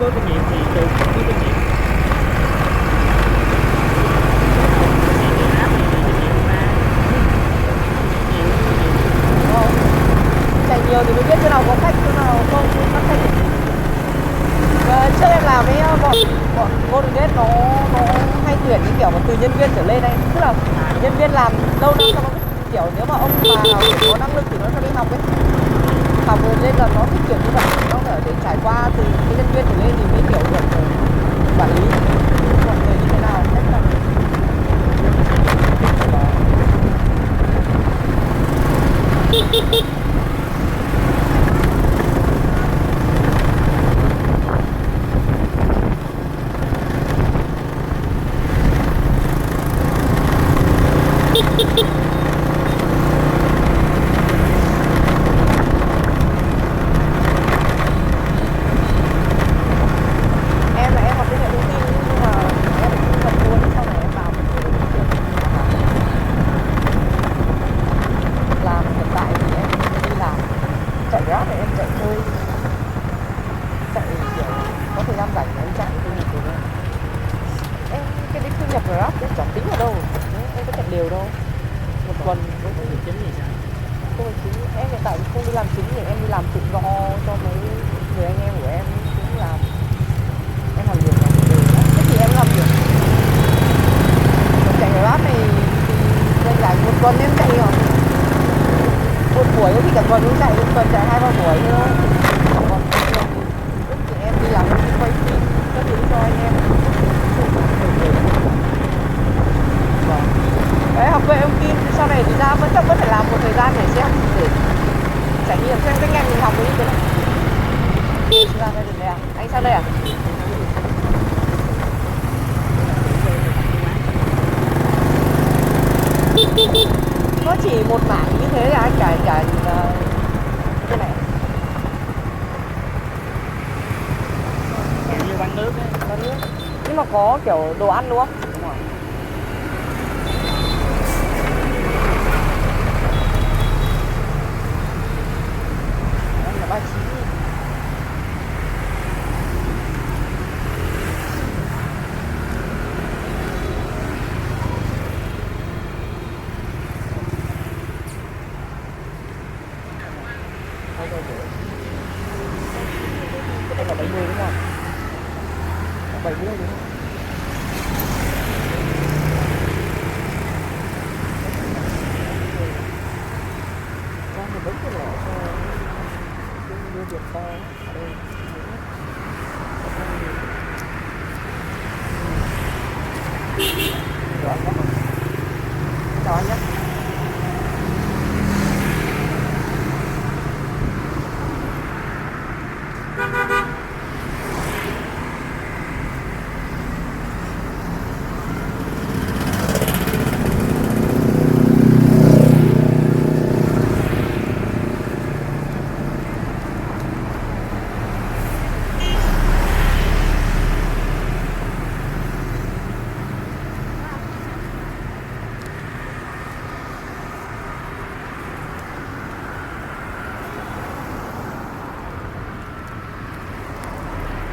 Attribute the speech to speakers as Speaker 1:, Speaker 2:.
Speaker 1: Có kinh nghiệm thì từ có kinh nghiệm.
Speaker 2: Chạy nhiều thì mới biết chỗ nào có khách, chỗ nào không có khách. Trước em làm với bọn Golden Gate nó hay tuyển những kiểu mà từ nhân viên trở lên này, tức là nhân viên làm lâu năm xong nó kiểu nếu mà ông bà nào có năng lực thì nó sẽ đi học ấy, học rồi nên là nó thích kiểu như vậy, nó phải để trải qua từ cái nhân viên trở lên thì mới hiểu được quản lý mọi người như thế nào, cách làm. Em học công nghệ thông tin nhưng mà em cũng thật luôn sau này em vào làm hiện tại thì em đi làm chạy Grab thì em chạy thôi, chạy kiểu có thời gian rảnh em chạy tôi nghỉ rồi. Em cái đấy thu nhập Grab em chẳng tính vào đâu, em có chạy đều đâu, một tuần
Speaker 1: Có công việc chính thì sao?
Speaker 2: không phải chính. Em hiện tại không đi làm chính thì em đi làm tự do cho mấy người anh em của em cũng làm. Em làm việc này đều lắm, cái gì em làm việc. Còn chạy Grab này thì đơn giản một tuần em chạy rồi một buổi, có khi cả tuần cũng chạy, một tuần chạy 2-3 buổi nữa. Còn lúc thì em đi làm em đi quay phim các thứ cho anh em. Vâng. Đấy, học về thông tin sau này thì ra vẫn phải làm một thời gian để xem, để trải nghiệm xem cái ngành mình học như thế nào. Ra đây được đây à? Anh sang đây à? Nó chỉ một mảng như thế là anh cả cái này.
Speaker 1: Kiểu như quán nước ấy.
Speaker 2: Quán nước. Nhưng mà có kiểu đồ ăn đúng không?
Speaker 1: Đúng rồi.
Speaker 2: Đó là 39. Cái này là 70 đúng không? 70 đúng không? Ra một đống cái lọ cho đưa việc to.